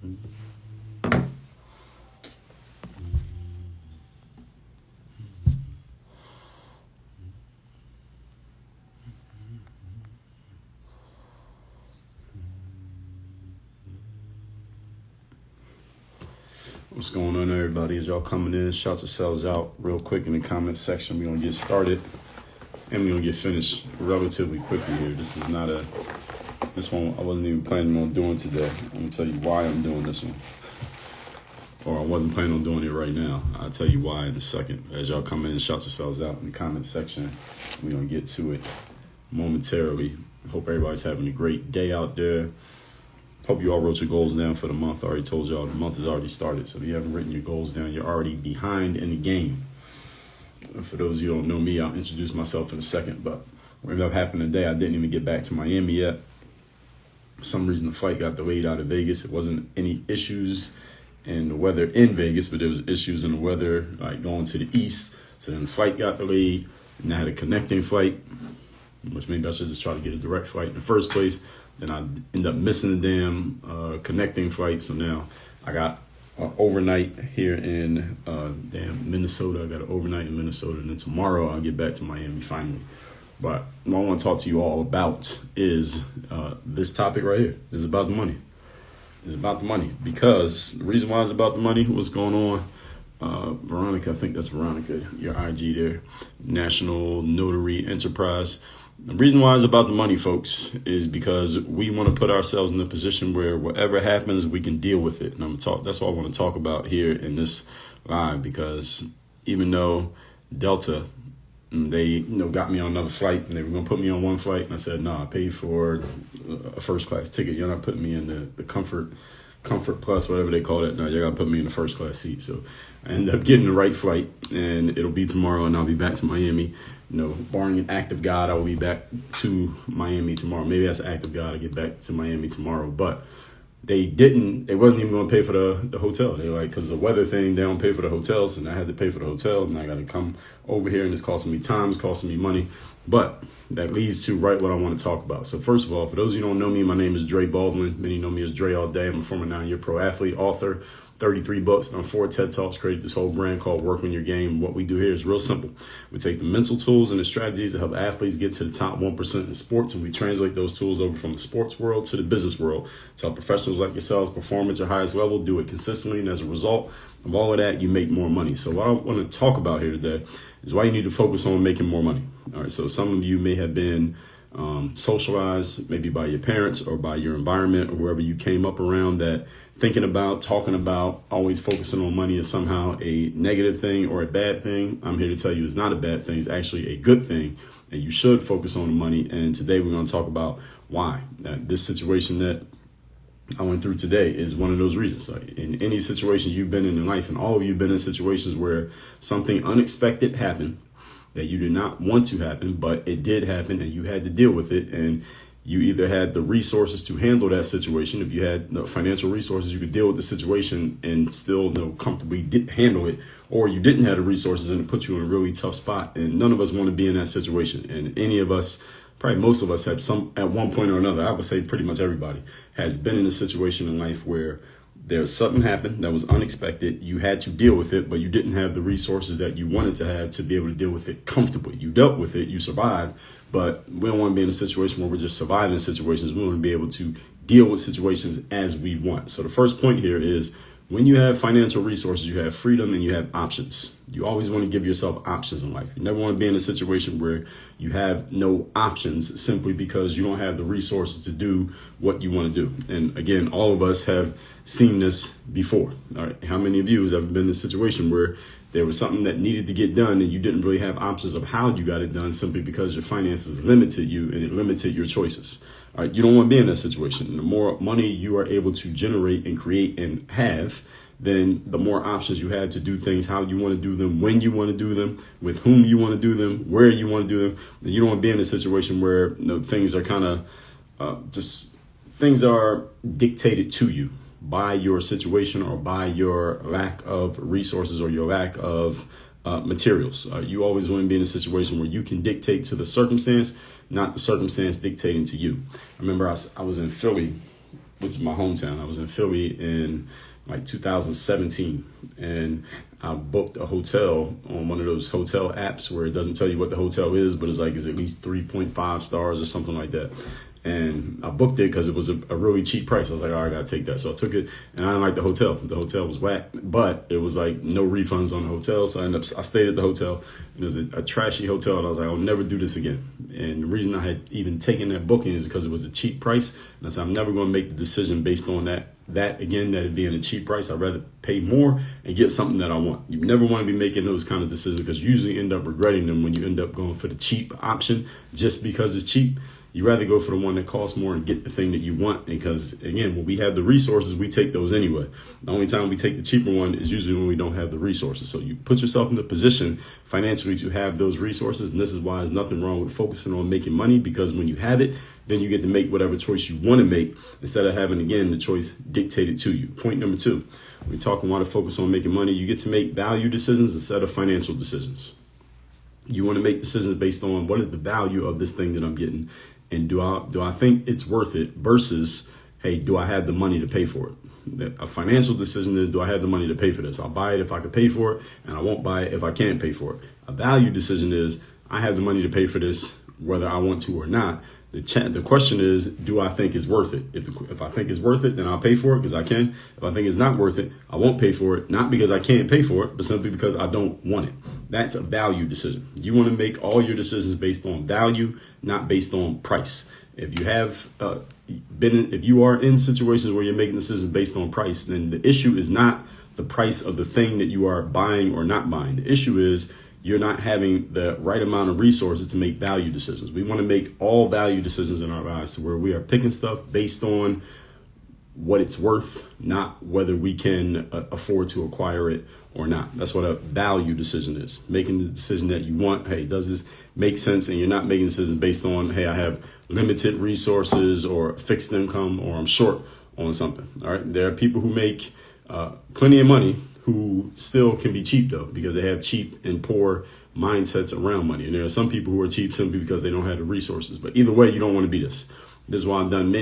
What's going on, everybody? As y'all coming in, shout yourselves out real quick in the comment section. We're gonna get started and we're gonna get finished relatively quickly here. This one I wasn't even planning on doing today. I'm gonna tell you why I'm doing this one. Or I wasn't planning on doing it right now. I'll tell you why in a second. As y'all come in, shout yourselves out in the comment section. We're gonna get to it momentarily. Hope everybody's having a great day out there. Hope you all wrote your goals down for the month. I already told y'all the month has already started. So if you haven't written your goals down, you're already behind in the game. For those of you who don't know me, I'll introduce myself in a second. But what ended up happening today, I didn't even get back to Miami yet. For some reason, the flight got delayed out of Vegas. It wasn't any issues in the weather in Vegas, but there was issues in the weather like going to the east. So then the flight got delayed, and I had a connecting flight, which maybe I should just try to get a direct flight in the first place. Then I end up missing the damn connecting flight. So now I got overnight here in Minnesota. I got an overnight in Minnesota. And then tomorrow I'll get back to Miami finally. But what I want to talk to you all about is this topic right here. It's about the money. It's about the money. Because the reason why it's about the money, what's going on, Veronica, I think that's Veronica, your IG there, National Notary Enterprise. The reason why it's about the money, folks, is because we want to put ourselves in a position where whatever happens, we can deal with it. And that's what I want to talk about here in this live, because even though Delta, they got me on another flight and they were going to put me on one flight, and I said, no, I paid for a first class ticket. You're not putting me in the comfort plus, whatever they call it. No, you got to put me in the first class seat. So I ended up getting the right flight, and it'll be tomorrow, and I'll be back to Miami. Barring an act of God, I will be back to Miami tomorrow. Maybe that's an act of God. I get back to Miami tomorrow. But they wasn't even going to pay for the hotel. They were like, because the weather thing, they don't pay for the hotels. And I had to pay for the hotel. And I got to come over here, and it's costing me time. It's costing me money. But that leads to right what I want to talk about. So first of all, for those of you who don't know me, my name is Dre Baldwin. Many know me as Dre all day. I'm a former 9-year pro athlete, author, 33 books, done 4 TED Talks, created this whole brand called Work on Your Game. What we do here is real simple. We take the mental tools and the strategies that help athletes get to the top 1% in sports, and we translate those tools over from the sports world to the business world to help professionals like yourselves perform at your highest level, do it consistently, and as a result of all of that, you make more money. So what I want to talk about here today is why you need to focus on making more money. All right, so some of you may have been socialized maybe by your parents or by your environment or whoever you came up around, that thinking about, talking about, always focusing on money is somehow a negative thing or a bad thing. I'm here to tell you it's not a bad thing. It's actually a good thing, and you should focus on the money. And today we're going to talk about why. This situation that I went through today is one of those reasons. Like in any situation you've been in life, and all of you have been in situations where something unexpected happened that you did not want to happen, but it did happen and you had to deal with it. And you either had the resources to handle that situation. If you had the financial resources, you could deal with the situation and still comfortably handle it, or you didn't have the resources and it put you in a really tough spot. And none of us want to be in that situation. And any of us, probably most of us, have some at one point or another, I would say pretty much everybody has been in a situation in life where there's something happened that was unexpected. You had to deal with it, but you didn't have the resources that you wanted to have to be able to deal with it comfortably. You dealt with it, you survived, but we don't want to be in a situation where we're just surviving situations. We want to be able to deal with situations as we want. So the first point here is, when you have financial resources, you have freedom and you have options. You always want to give yourself options in life. You never want to be in a situation where you have no options simply because you don't have the resources to do what you want to do. And again, all of us have seen this before. All right. How many of you has ever been in a situation where there was something that needed to get done and you didn't really have options of how you got it done simply because your finances limited you and it limited your choices? All right, you don't want to be in that situation. The more money you are able to generate and create and have, then the more options you have to do things how you want to do them, when you want to do them, with whom you want to do them, where you want to do them. And you don't want to be in a situation where things are kind of things are dictated to you by your situation or by your lack of resources or your lack of materials. You always want to be in a situation where you can dictate to the circumstance, not the circumstance dictating to you. I remember I was in Philly which is my hometown. I was in Philly in like 2017, and I booked a hotel on one of those hotel apps where it doesn't tell you what the hotel is, but it's like it's at least 3.5 stars or something like that. And I booked it because it was a really cheap price. I was like, all right, I gotta take that. So I took it, and I didn't like the hotel. The hotel was whack, but it was like no refunds on the hotel. So I stayed at the hotel, and it was a trashy hotel. And I was like, I'll never do this again. And the reason I had even taken that booking is because it was a cheap price. And I said, I'm never going to make the decision based on that again, that it being a cheap price. I'd rather pay more and get something that I want. You never want to be making those kind of decisions because you usually end up regretting them when you end up going for the cheap option just because it's cheap. You rather go for the one that costs more and get the thing that you want, because again, when we have the resources, we take those anyway. The only time we take the cheaper one is usually when we don't have the resources. So you put yourself in the position financially to have those resources, and this is why there's nothing wrong with focusing on making money, because when you have it, then you get to make whatever choice you want to make instead of having, again, the choice dictated to you. Point number 2, when you're talking want to focus on making money, you get to make value decisions instead of financial decisions. You want to make decisions based on what is the value of this thing that I'm getting, and do I think it's worth it, versus, hey, do I have the money to pay for it? A financial decision is, do I have the money to pay for this? I'll buy it if I can pay for it, and I won't buy it if I can't pay for it. A value decision is, I have the money to pay for this whether I want to or not. The question is, do I think it's worth it? If I think it's worth it, then I'll pay for it because I can. If I think it's not worth it, I won't pay for it, not because I can't pay for it, but simply because I don't want it. That's a value decision. You want to make all your decisions based on value, not based on price. If you have if you are in situations where you're making decisions based on price, then the issue is not the price of the thing that you are buying or not buying. The issue is you're not having the right amount of resources to make value decisions. We want to make all value decisions in our lives to where we are picking stuff based on what it's worth, not whether we can afford to acquire it or not. That's what a value decision is. Making the decision that you want. Hey, does this make sense? And you're not making decisions based on, hey, I have limited resources or fixed income, or I'm short on something. All right. There are people who make plenty of money who still can be cheap, though, because they have cheap and poor mindsets around money. And there are some people who are cheap simply because they don't have the resources. But either way, you don't want to be this. This is why I've done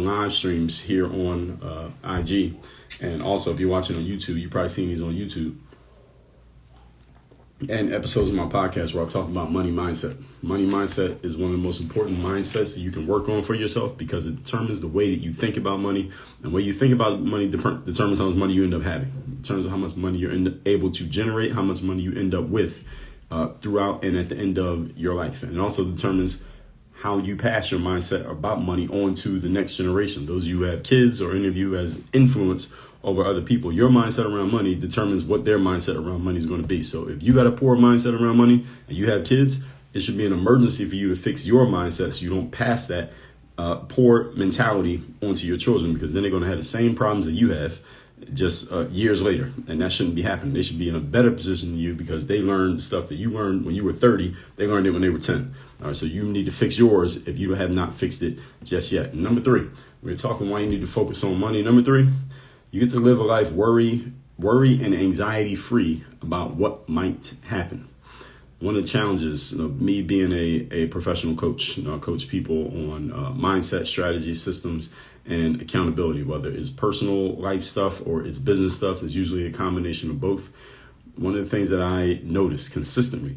live streams here on IG. And also, if you're watching on YouTube, you've probably seen these on YouTube. And episodes of my podcast where I talk about money mindset. Money mindset is one of the most important mindsets that you can work on for yourself, because it determines the way that you think about money. And the way you think about money determines how much money you end up having. In terms of how much money you're able to generate, how much money you end up with throughout and at the end of your life. And it also determines how you pass your mindset about money on to the next generation. Those of you who have kids, or any of you as influence over other people, your mindset around money determines what their mindset around money is going to be. So if you got a poor mindset around money and you have kids, it should be an emergency for you to fix your mindset so you don't pass that poor mentality onto your children, because then they're going to have the same problems that you have just years later. And that shouldn't be happening. They should be in a better position than you, because they learned the stuff that you learned when you were 30. They learned it when they were 10. All right, so you need to fix yours if you have not fixed it just yet. Number 3, we're talking why you need to focus on money. Number 3, you get to live a life worry and anxiety free about what might happen. One of the challenges of me being a professional coach, I coach people on mindset, strategy, systems, and accountability, whether it's personal life stuff or it's business stuff. It's usually a combination of both. One of the things that I notice consistently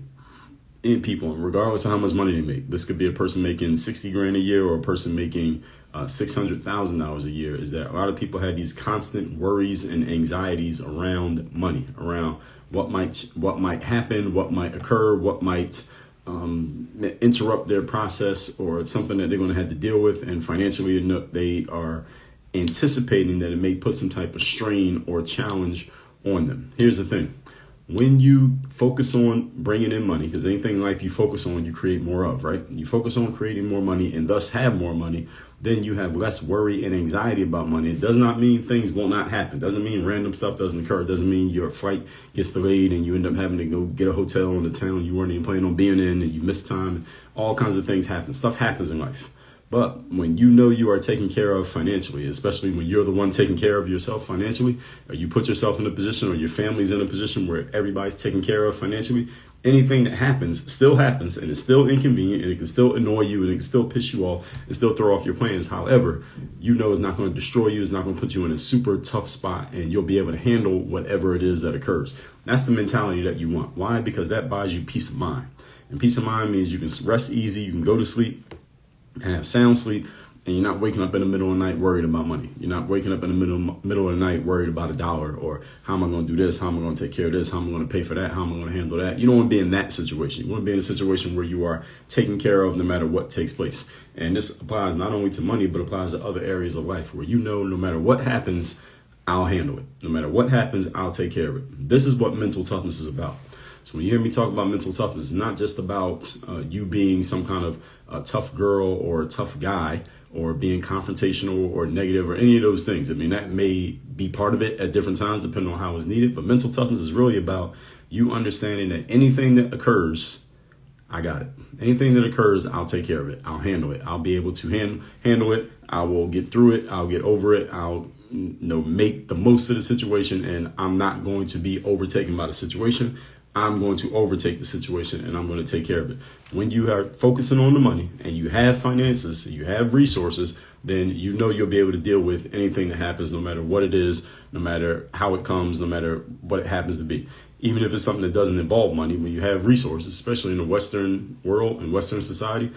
in people, regardless of how much money they make, this could be a person making 60 grand a year or a person making $600,000 a year, is that a lot of people have these constant worries and anxieties around money, around what might happen, what might occur, what might interrupt their process, or something that they're going to have to deal with. And financially, they are anticipating that it may put some type of strain or challenge on them. Here's the thing. When you focus on bringing in money, because anything in life you focus on, you create more of, right? You focus on creating more money and thus have more money, then you have less worry and anxiety about money. It does not mean things will not happen. It doesn't mean random stuff doesn't occur. It doesn't mean your flight gets delayed and you end up having to go get a hotel in the town you weren't even planning on being in, and you miss time. All kinds of things happen. Stuff happens in life. But when you know you are taken care of financially, especially when you're the one taking care of yourself financially, or you put yourself in a position, or your family's in a position where everybody's taken care of financially, anything that happens still happens, and it's still inconvenient, and it can still annoy you, and it can still piss you off and still throw off your plans. However, you know it's not going to destroy you. It's not going to put you in a super tough spot, and you'll be able to handle whatever it is that occurs. That's the mentality that you want. Why? Because that buys you peace of mind. And peace of mind means you can rest easy, you can go to sleep and have sound sleep, and you're not waking up in the middle of the night worried about money. You're not waking up in the middle of the night worried about $1, or how am I going to do this? How am I going to take care of this? How am I going to pay for that? How am I going to handle that? You don't want to be in that situation. You want to be in a situation where you are taken care of no matter what takes place. And this applies not only to money, but applies to other areas of life where you know no matter what happens, I'll handle it. No matter what happens, I'll take care of it. This is what mental toughness is about. So when you hear me talk about mental toughness, it's not just about you being some kind of tough girl or a tough guy, or being confrontational or negative or any of those things. I mean, that may be part of it at different times, depending on how it's needed. But mental toughness is really about you understanding that anything that occurs, I got it. Anything that occurs, I'll take care of it. I'll handle it. I'll be able to handle it. I will get through it. I'll get over it. I'll make the most of the situation, and I'm not going to be overtaken by the situation. I'm going to overtake the situation, and I'm going to take care of it. When you are focusing on the money and you have finances, you have resources, then you know you'll be able to deal with anything that happens, no matter what it is, no matter how it comes, no matter what it happens to be. Even if it's something that doesn't involve money, when you have resources, especially in the Western world and Western society,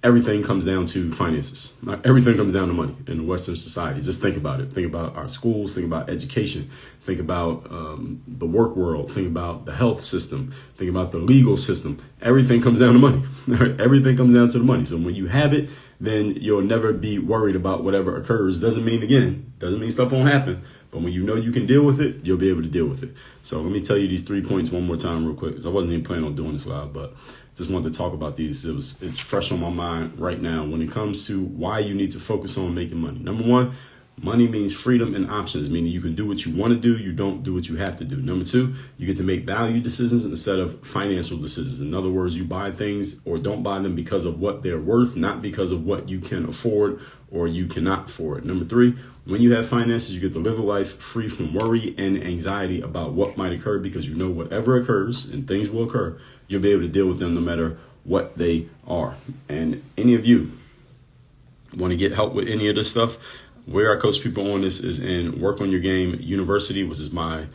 everything comes down to finances. Everything comes down to money in the Western society. Just think about it. Think about our schools. Think about education. Think about the work world. Think about the health system. Think about the legal system. Everything comes down to money. Everything comes down to the money. So when you have it, then you'll never be worried about whatever occurs. Doesn't mean stuff won't happen. But when you know you can deal with it, you'll be able to deal with it. So let me tell you these 3 points one more time real quick, because I wasn't even planning on doing this live, but just wanted to talk about these. It's fresh on my mind right now when it comes to why you need to focus on making money. Number one, money means freedom and options, meaning you can do what you want to do. You don't do what you have to do. Number two, you get to make value decisions instead of financial decisions. In other words, you buy things or don't buy them because of what they're worth, not because of what you can afford or you cannot afford. Number three, when you have finances, you get to live a life free from worry and anxiety about what might occur, because you know whatever occurs, and things will occur, you'll be able to deal with them no matter what they are. And any of you want to get help with any of this stuff, where I coach people on this is in Work on Your Game University, which is my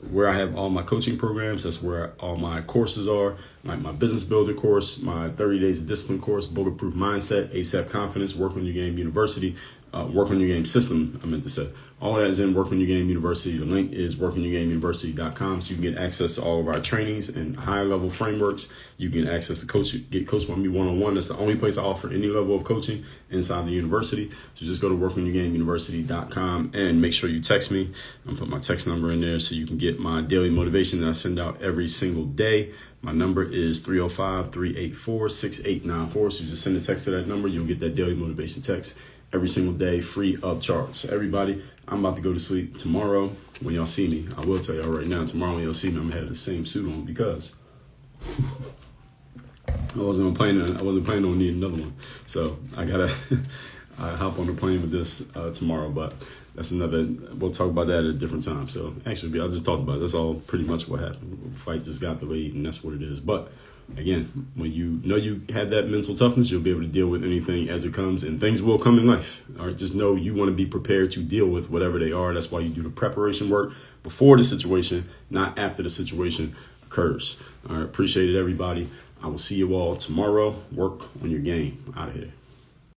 where I have all my coaching programs. That's where all my courses are, like my business builder course, my 30 days of discipline course, bulletproof mindset, ASAP confidence, Work on Your Game University, Work on Your Game system, I meant to say. All that is in Work on Your Game University. The link is workonyourgameuniversity.com, so you can get access to all of our trainings and higher level frameworks. You can get access to get coached by me one-on-one. That's the only place I offer any level of coaching inside the university. So just go to workonyourgameuniversity.com and make sure you text me. I'm put my text number in there so you can get my daily motivation that I send out every single day. My number is 305-384-6894. So just send a text to that number. You'll get that daily motivation text every single day, free of charge. So everybody, I'm about to go to sleep. Tomorrow, when y'all see me, I will tell y'all right now, tomorrow when y'all see me, I'm gonna have the same suit on, because I wasn't planning on needing another one. So I gotta hop on the plane with this tomorrow, but that's we'll talk about that at a different time. So actually, I'll just talk about it. That's all pretty much what happened. The fight just got delayed, and that's what it is. But again, when you know you have that mental toughness, you'll be able to deal with anything as it comes, and things will come in life. All right, just know you want to be prepared to deal with whatever they are. That's why you do the preparation work before the situation, not after the situation occurs. All right, appreciate it, everybody. I will see you all tomorrow. Work on your game. Out of here.